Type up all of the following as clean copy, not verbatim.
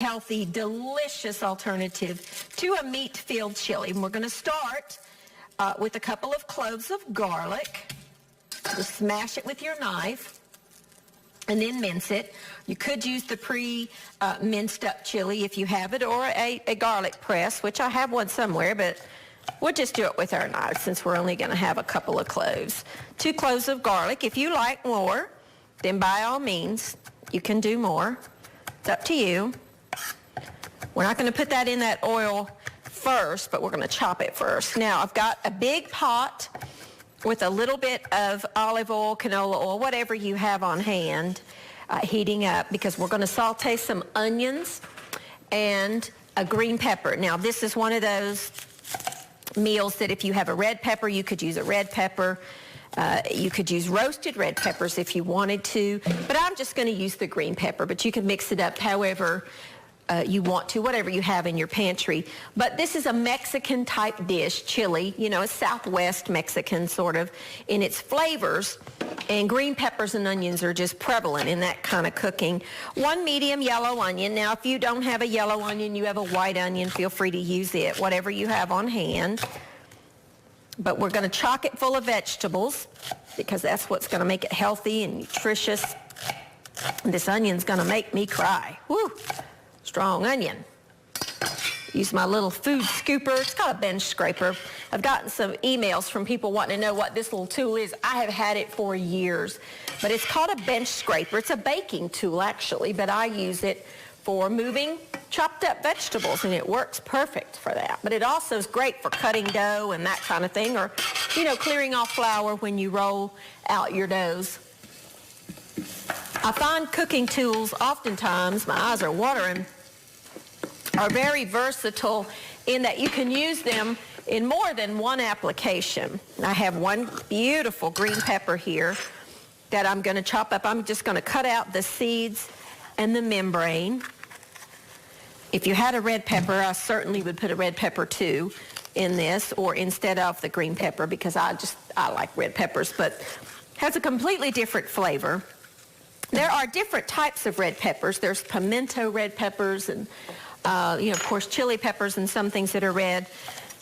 healthy, delicious alternative to a meat-filled chili. And we're going to start with a couple of cloves of garlic. Just smash it with your knife and then mince it. You could use the pre-minced up chili if you have it, or a garlic press, which I have one somewhere, but we'll just do it with our knife since we're only going to have a couple of cloves. 2 cloves of garlic. If you like more, then by all means, you can do more. It's up to you. We're not going to put that in that oil first, but we're going to chop it first. Now, I've got a big pot with a little bit of olive oil, canola oil, whatever you have on hand, heating up, because we're going to saute some onions and a green pepper. Now, this is one of those meals that if you have a red pepper, you could use a red pepper. You could use roasted red peppers if you wanted to, but I'm just going to use the green pepper, but you can mix it up however you want to, whatever you have in your pantry. But this is a Mexican type dish, chili, you know, a Southwest Mexican sort of in its flavors, and green peppers and onions are just prevalent in that kind of cooking. 1 medium yellow onion. Now, if you don't have a yellow onion, you have a white onion, feel free to use it, whatever you have on hand. But we're going to chock it full of vegetables because that's what's going to make it healthy and nutritious. This onion's going to make me cry. Woo! Strong onion. Use my little food scooper. It's called a bench scraper. I've gotten some emails from people wanting to know what this little tool is. I have had it for years, but it's called a bench scraper. It's a baking tool actually, but I use it for moving chopped up vegetables, and it works perfect for that. But it also is great for cutting dough and that kind of thing, or, you know, clearing off flour when you roll out your doughs. I find cooking tools oftentimes, my eyes are watering, are very versatile in that you can use them in more than one application. I have one beautiful green pepper here that I'm going to chop up. I'm just going to cut out the seeds and the membrane. If you had a red pepper, I certainly would put a red pepper too in this, or instead of the green pepper, because I like red peppers, but has a completely different flavor. There are different types of red peppers. There's pimento red peppers and, you know, of course, chili peppers and some things that are red.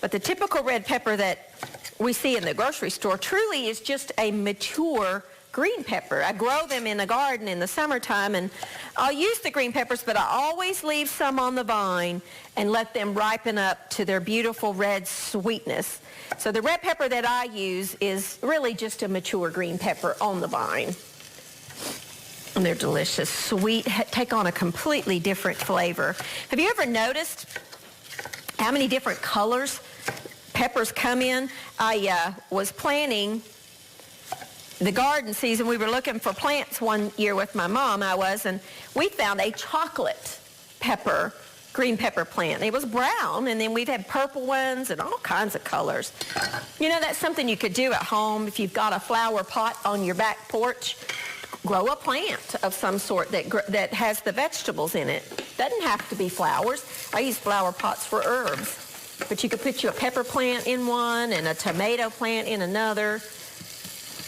But the typical red pepper that we see in the grocery store truly is just a mature green pepper. I grow them in the garden in the summertime, and I'll use the green peppers, but I always leave some on the vine and let them ripen up to their beautiful red sweetness. So the red pepper that I use is really just a mature green pepper on the vine. And they're delicious, sweet, take on a completely different flavor. Have you ever noticed how many different colors peppers come in? I was planning the garden season. We were looking for plants one year with my mom, and we found a chocolate pepper, green pepper plant. It was brown, and then we've had purple ones and all kinds of colors. You know, that's something you could do at home if you've got a flower pot on your back porch. Grow a plant of some sort that has the vegetables in it. Doesn't have to be flowers. I use flower pots for herbs. But you could put a pepper plant in one and a tomato plant in another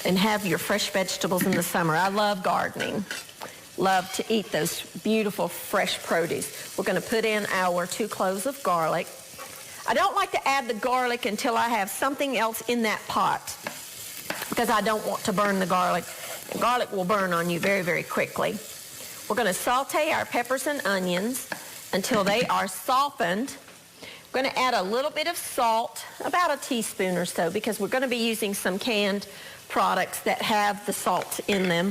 and have your fresh vegetables in the summer. I love gardening. Love to eat those beautiful fresh produce. We're going to put in our 2 cloves of garlic. I don't like to add the garlic until I have something else in that pot because I don't want to burn the garlic. Garlic will burn on you very, very quickly. We're going to saute our peppers and onions until they are softened. We're going to add a little bit of salt, about a teaspoon or so, because we're going to be using some canned products that have the salt in them.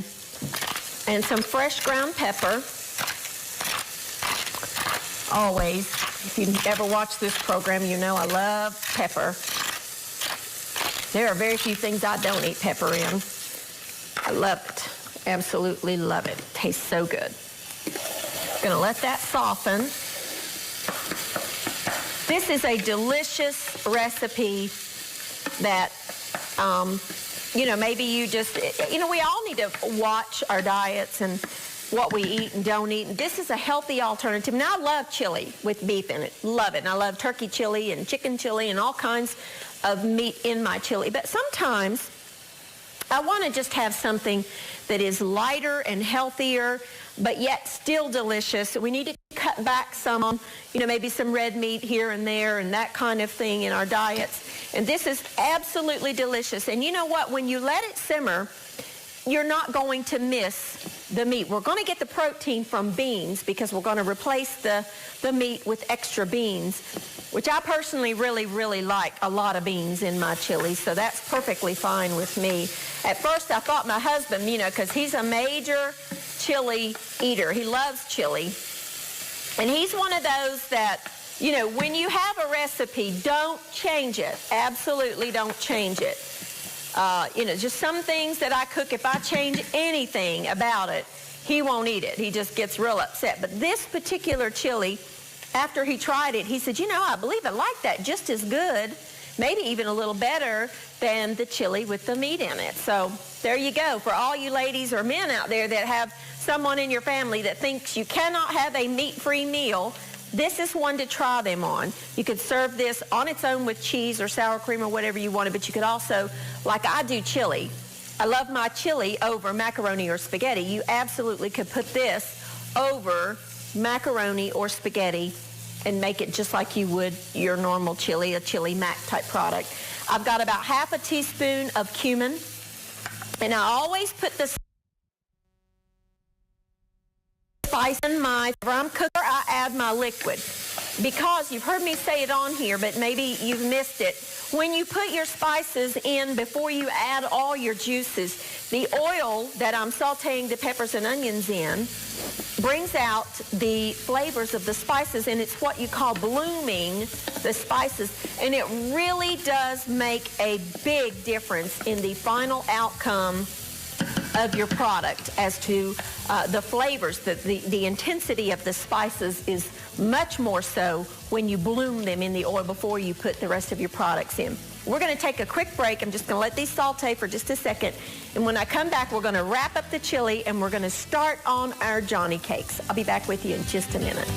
And some fresh ground pepper. Always, if you ever watch this program, you know I love pepper. There are very few things I don't eat pepper in. I love it. Absolutely love it. Tastes so good. Going to let that soften. This is a delicious recipe that, you know, maybe you just, you know, we all need to watch our diets and what we eat and don't eat. And this is a healthy alternative. Now, I love chili with beef in it. Love it. And I love turkey chili and chicken chili and all kinds of meat in my chili. But sometimes I want to just have something that is lighter and healthier, but yet still delicious. We need to cut cut back some on, maybe some red meat here and there and that kind of thing in our diets. And this is absolutely delicious. And you know what? When you let it simmer, you're not going to miss the meat. We're going to get the protein from beans because we're going to replace the meat with extra beans, which I personally really, really like a lot of beans in my chili, so that's perfectly fine with me. At first, I thought my husband, because he's a major chili eater. He loves chili. And he's one of those that, when you have a recipe, don't change it. Absolutely don't change it. Just some things that I cook, if I change anything about it, he won't eat it. He just gets real upset. But this particular chili, after he tried it, he said, I believe I like that just as good, maybe even a little better than the chili with the meat in it. So there you go. For all you ladies or men out there that have someone in your family that thinks you cannot have a meat-free meal, this is one to try them on. You could serve this on its own with cheese or sour cream or whatever you wanted, but you could also, like I do chili, I love my chili over macaroni or spaghetti. You absolutely could put this over macaroni or spaghetti and make it just like you would your normal chili, a chili mac type product. I've got about half a teaspoon of cumin, and I always put the spice in my cooker. I add my liquid because you've heard me say it on here, but maybe you've missed it. When you put your spices in before you add all your juices, the oil that I'm sauteing the peppers and onions in brings out the flavors of the spices, and it's what you call blooming the spices, and it really does make a big difference in the final outcome of your product as to the flavors. The intensity of the spices is much more so when you bloom them in the oil before you put the rest of your products in. We're going to take a quick break. I'm just going to let these saute for just a second. And when I come back, we're going to wrap up the chili and we're going to start on our Johnny cakes. I'll be back with you in just a minute.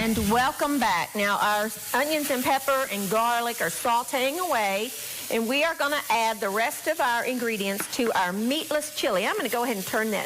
And welcome back. Now our onions and pepper and garlic are sauteing away, and we are going to add the rest of our ingredients to our meatless chili. I'm going to go ahead and turn that